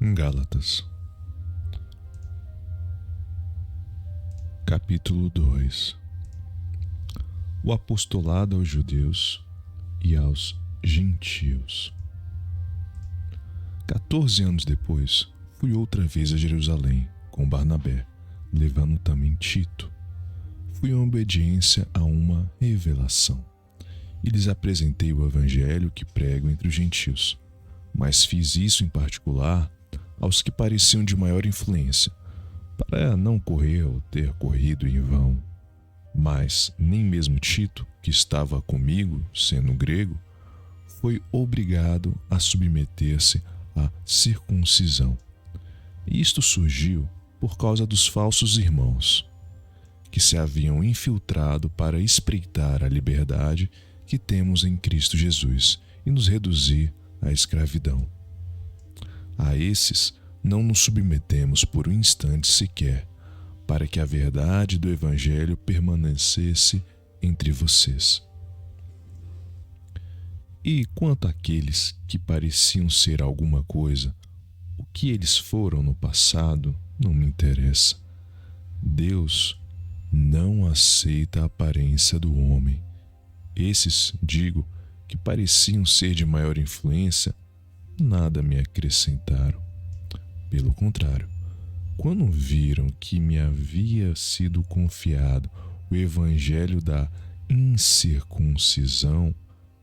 Gálatas, capítulo 2. O apostolado aos judeus e aos gentios. 14 anos depois, fui outra vez a Jerusalém com Barnabé, levando também Tito. Fui em obediência a uma revelação e lhes apresentei o evangelho que prego entre os gentios, mas fiz isso em particular aos que pareciam de maior influência, para não correr ou ter corrido em vão. Mas nem mesmo Tito, que estava comigo, sendo grego, foi obrigado a submeter-se à circuncisão. E isto surgiu por causa dos falsos irmãos, que se haviam infiltrado para espreitar a liberdade que temos em Cristo Jesus e nos reduzir à escravidão. A esses não nos submetemos por um instante sequer, para que a verdade do Evangelho permanecesse entre vocês. E quanto àqueles que pareciam ser alguma coisa, o que eles foram no passado não me interessa. Deus não aceita a aparência do homem. Esses, digo, que pareciam ser de maior influência, nada me acrescentaram. Pelo contrário, quando viram que me havia sido confiado o evangelho da incircuncisão,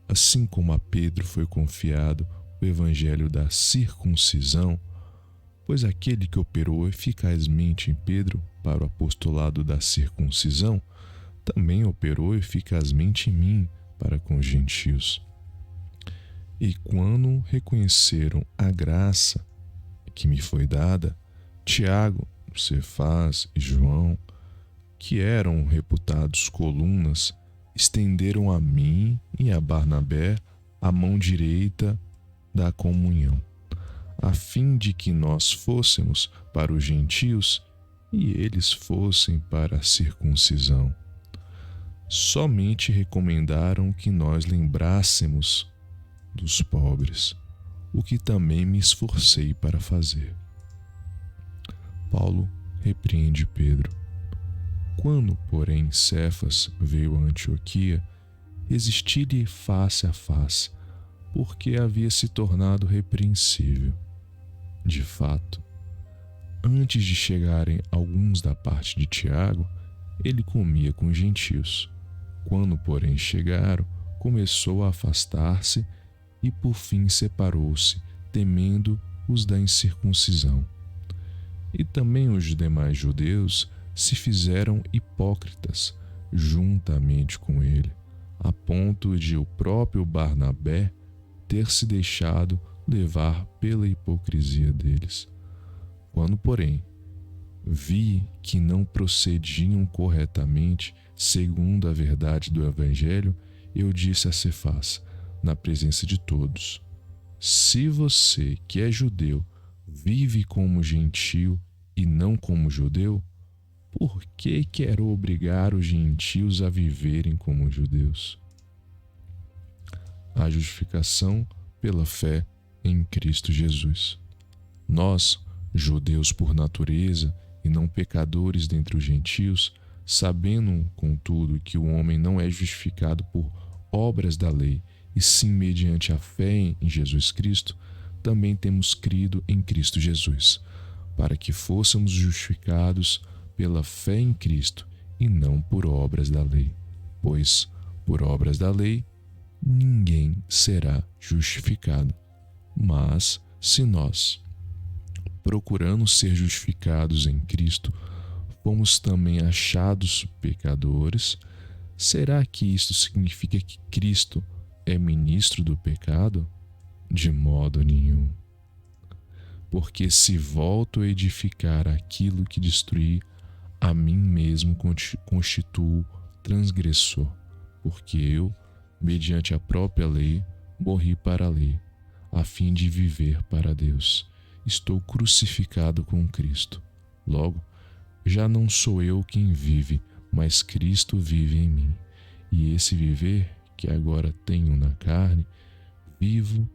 assim como a Pedro foi confiado o evangelho da circuncisão, pois aquele que operou eficazmente em Pedro para o apostolado da circuncisão, também operou eficazmente em mim para com os gentios. E quando reconheceram a graça que me foi dada, Tiago, Cefás e João, que eram reputados colunas, estenderam a mim e a Barnabé a mão direita da comunhão, a fim de que nós fôssemos para os gentios e eles fossem para a circuncisão. Somente recomendaram que nós lembrássemos dos pobres, o que também me esforcei para fazer. Paulo repreende Pedro. Quando, porém, Cefas veio a Antioquia, resisti-lhe face a face, porque havia se tornado repreensível. De fato, antes de chegarem alguns da parte de Tiago, ele comia com os gentios. Quando, porém, chegaram, começou a afastar-se e, por fim, separou-se, temendo os da incircuncisão. E também os demais judeus se fizeram hipócritas juntamente com ele, a ponto de o próprio Barnabé ter se deixado levar pela hipocrisia deles. Quando, porém, vi que não procediam corretamente segundo a verdade do Evangelho, eu disse a Cefás, na presença de todos: se você, que é judeu, vive como gentio e não como judeu, por que quer obrigar os gentios a viverem como judeus? A justificação pela fé em Cristo Jesus. Nós, judeus por natureza e não pecadores dentre os gentios, sabendo, contudo, que o homem não é justificado por obras da lei, e sim mediante a fé em Jesus Cristo, também temos crido em Cristo Jesus, para que fôssemos justificados pela fé em Cristo e não por obras da lei. Pois, por obras da lei, ninguém será justificado. Mas, se nós, procurando ser justificados em Cristo, fomos também achados pecadores, será que isto significa que Cristo é ministro do pecado? De modo nenhum. Porque se volto a edificar aquilo que destruí, a mim mesmo constituo transgressor, porque eu, mediante a própria lei, morri para a lei, a fim de viver para Deus. Estou crucificado com Cristo. Logo, já não sou eu quem vive, mas Cristo vive em mim. E esse viver que agora tenho na carne, vivo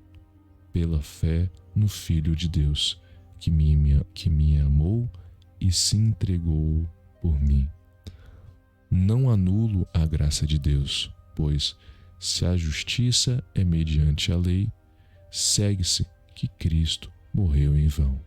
pela fé no Filho de Deus, que me amou e se entregou por mim. Não anulo a graça de Deus, pois, se a justiça é mediante a lei, segue-se que Cristo morreu em vão.